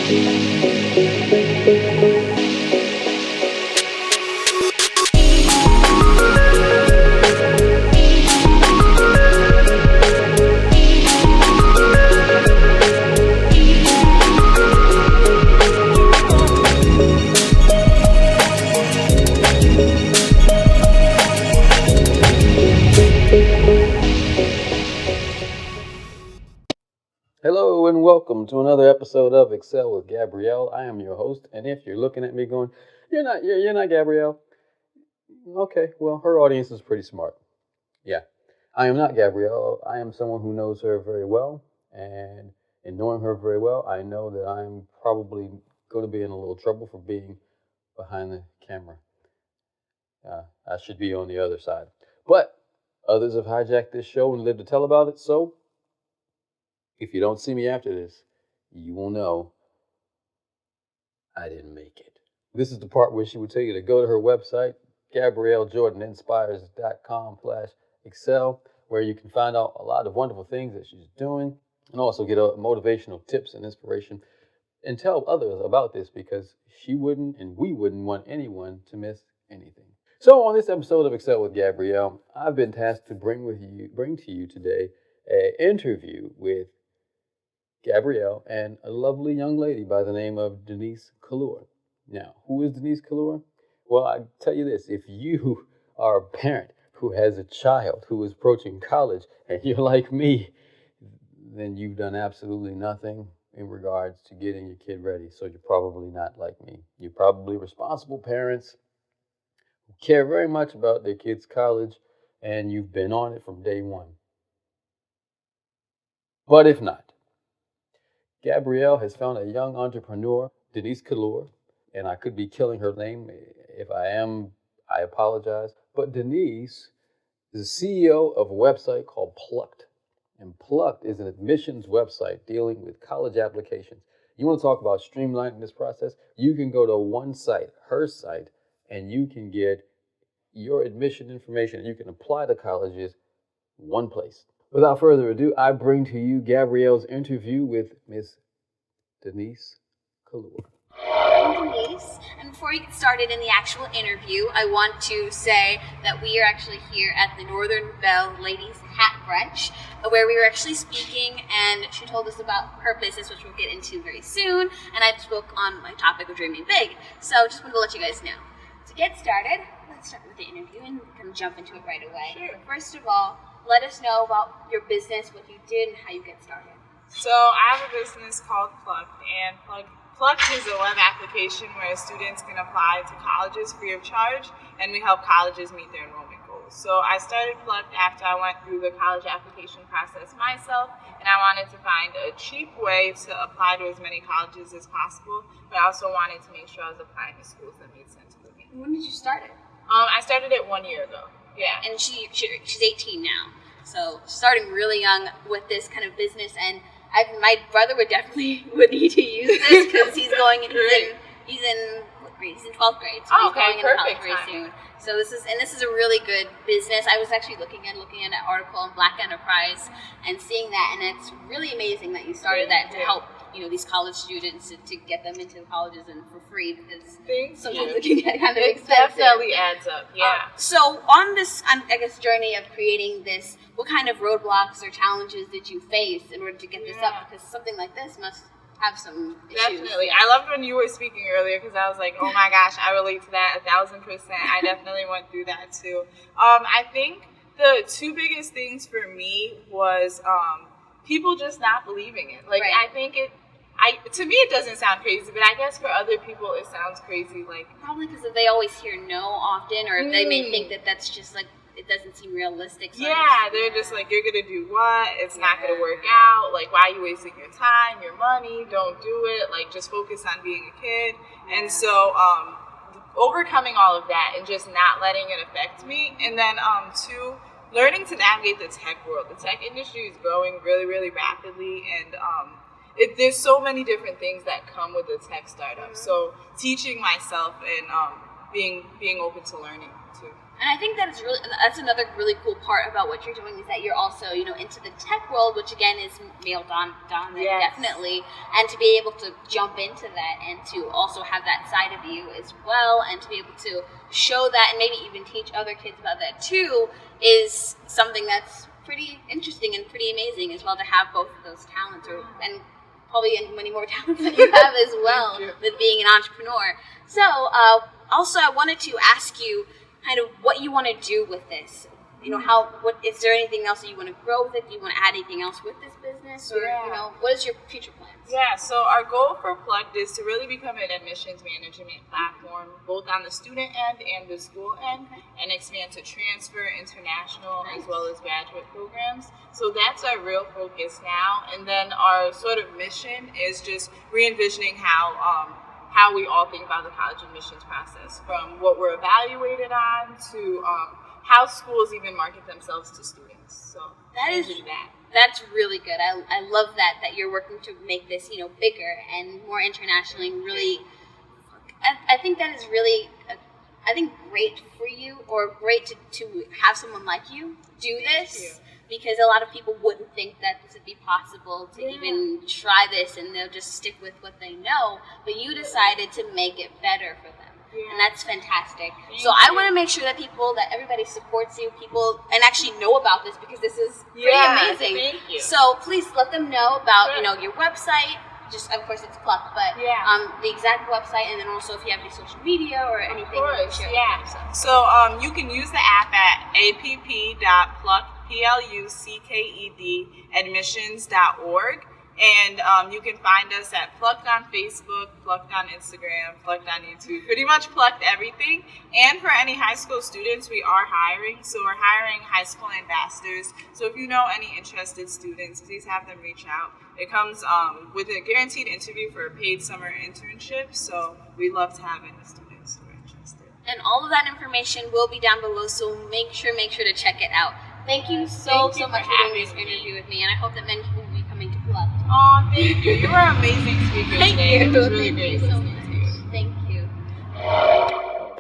Hello and welcome to another episode of ExCEL with Gabrielle. I am your host, and if you're looking at me going, you're not Gabrielle. Okay, well, her audience is pretty smart. Yeah, I am not Gabrielle. I am someone who knows her very well, and in knowing her very well, I know that I'm probably going to be in a little trouble for being behind the camera. I should be on the other side, but others have hijacked this show and lived to tell about it, so if you don't see me after this, you will know I didn't make it. This is the part where she would tell you to go to her website, GabrielleJordaninspires.com/ExCEL, where you can find out a lot of wonderful things that she's doing and also get motivational tips and inspiration and tell others about this because she wouldn't and we wouldn't want anyone to miss anything. So on this episode of ExCEL with Gabrielle, I've been tasked to bring to you today an interview with Gabrielle and a lovely young lady by the name of Denisha Kuhlor. Now, who is Denisha Kuhlor? Well, I tell you this, if you are a parent who has a child who is approaching college and you're like me, then you've done absolutely nothing in regards to getting your kid ready. So you're probably not like me. You're probably responsible parents who care very much about their kids' college and you've been on it from day one. But if not, Gabrielle has found a young entrepreneur, Denisha Kuhlor, and I could be killing her name. If I am, I apologize. But Denisha is the CEO of a website called Plucked. And Plucked is an admissions website dealing with college applications. You want to talk about streamlining this process? You can go to one site, her site, and you can get your admission information. You can apply to colleges one place. Without further ado, I bring to you Gabrielle's interview with Miss Denisha Kuhlor. I'm Denise, and before we get started in the actual interview, I want to say that we are actually here at the Northern Belle Ladies Hat Brunch, where we were actually speaking, and she told us about her business, which we'll get into very soon, and I spoke on my topic of dreaming big. So just wanted to let you guys know. To get started, let's start with the interview and we can jump into it right away. Sure. First of all, let us know about your business, what you did, and how you get started. So I have a business called Plucked, and Plucked is a web application where students can apply to colleges free of charge, and we help colleges meet their enrollment goals. So I started Plucked after I went through the college application process myself, and I wanted to find a cheap way to apply to as many colleges as possible, but I also wanted to make sure I was applying to schools that made sense for me. When did you start it? I started it 1 year ago. Yeah. And she's 18 now, so starting really young with this kind of business. And my brother would need to use this because he's going and he's in what grade? He's in 12th grade, so he's going into college very soon. So this is a really good business. I was actually looking at an article on Black Enterprise and seeing that, and it's really amazing that you started that to help these college students to get them into colleges and for free because sometimes it can get kind of expensive. It definitely adds up, yeah. So on this, journey of creating this, what kind of roadblocks or challenges did you face in order to get this up? Because something like this must have some issues. Definitely. I loved when you were speaking earlier because I was like, oh my gosh, I relate to that 1,000%. I definitely went through that too. I think the two biggest things for me was people just not believing it. Like, right. I think to me it doesn't sound crazy, but I guess for other people it sounds crazy. Like, probably because they always hear no often, or they may think that that's just like, it doesn't seem realistic. So they're just like, you're gonna do what? It's not gonna work out. Like, why are you wasting your time, your money? Don't do it. Like, just focus on being a kid. And so overcoming all of that and just not letting it affect me. And then two, learning to navigate the tech world. The tech industry is growing really, really rapidly, and there's so many different things that come with a tech startup. So teaching myself and being open to learning too. And I think that's that's another really cool part about what you're doing is that you're also, into the tech world, which again is male dominant, definitely. And to be able to jump into that and to also have that side of you as well, and to be able to show that and maybe even teach other kids about that too, is something that's pretty interesting and pretty amazing as well, to have both of those talents, and probably many more talents that you have as well with being an entrepreneur. So also I wanted to ask you kind of what you want to do with this. What is there anything else that you want to grow with it? Do you want to add anything else with this business, or what is your future plans? Yeah, so our goal for Plugged is to really become an admissions management platform, both on the student end and the school end, and expand to transfer, international, as well as graduate programs. So that's our real focus now. And then our sort of mission is just re-envisioning how we all think about the college admissions process, from what we're evaluated on to how schools even market themselves to students. So that's really good. I love that you're working to make this bigger and more internationally. And really, I think that is really great for you, or great to have someone like you do this. Because a lot of people wouldn't think that this would be possible to even try this, and they'll just stick with what they know. But you decided to make it better for them, and that's fantastic. So I want to make sure that everybody supports you, and actually know about this, because this is pretty amazing. Thank you. So please let them know about your website. Just of course it's Plucked, but the exact website, and then also if you have any social media or anything. Of course, So you can use the app at app.plucked, PLUCKED, admissions.org. And you can find us at Plucked on Facebook, Plucked on Instagram, Plucked on YouTube, pretty much Plucked everything. And for any high school students, we are hiring. So we're hiring high school ambassadors. So if you know any interested students, please have them reach out. It comes with a guaranteed interview for a paid summer internship. So we love to have any students who are interested. And all of that information will be down below, so make sure to check it out. Thank you so much for doing this interview with me, and I hope that many people will be coming to Plucked. Oh, thank you. You were an amazing speaker today. It was really great so listening much. to you. Thank you.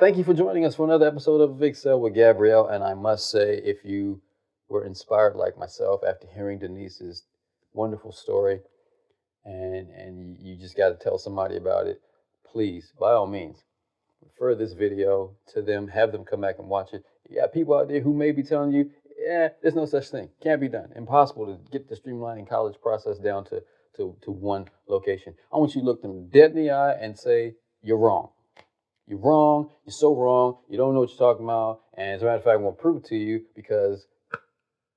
Thank you for joining us for another episode of ExCEL with Gabrielle. And I must say, if you were inspired like myself after hearing Denise's wonderful story, and you just got to tell somebody about it, please, by all means, refer this video to them, have them come back and watch it. You got people out there who may be telling you, there's no such thing. Can't be done. Impossible to get the streamlining college process down to one location. I want you to look them dead in the eye and say, you're wrong. You're wrong. You're so wrong. You don't know what you're talking about. And as a matter of fact, I'm going to prove it to you, because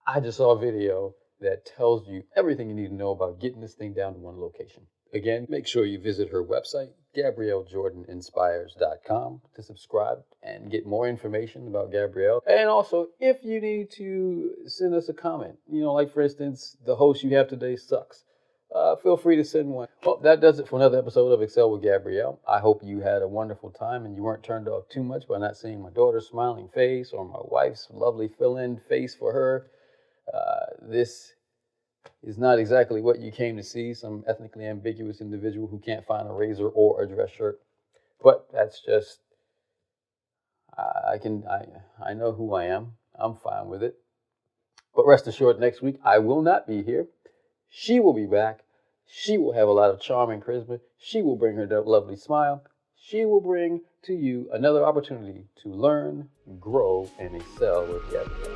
I just saw a video that tells you everything you need to know about getting this thing down to one location. Again, make sure you visit her website, GabrielleJordanInspires.com, to subscribe and get more information about Gabrielle. And also, if you need to send us a comment, like for instance, the host you have today sucks, feel free to send one. Well, that does it for another episode of ExCEL with Gabrielle. I hope you had a wonderful time and you weren't turned off too much by not seeing my daughter's smiling face or my wife's lovely fill-in face for her. This is not exactly what you came to see, some ethnically ambiguous individual who can't find a razor or a dress shirt. But that's just, I know who I am. I'm fine with it. But rest assured, next week I will not be here. She will be back. She will have a lot of charm and charisma. She will bring her lovely smile. She will bring to you another opportunity to learn, grow, and excel with Gabrielle.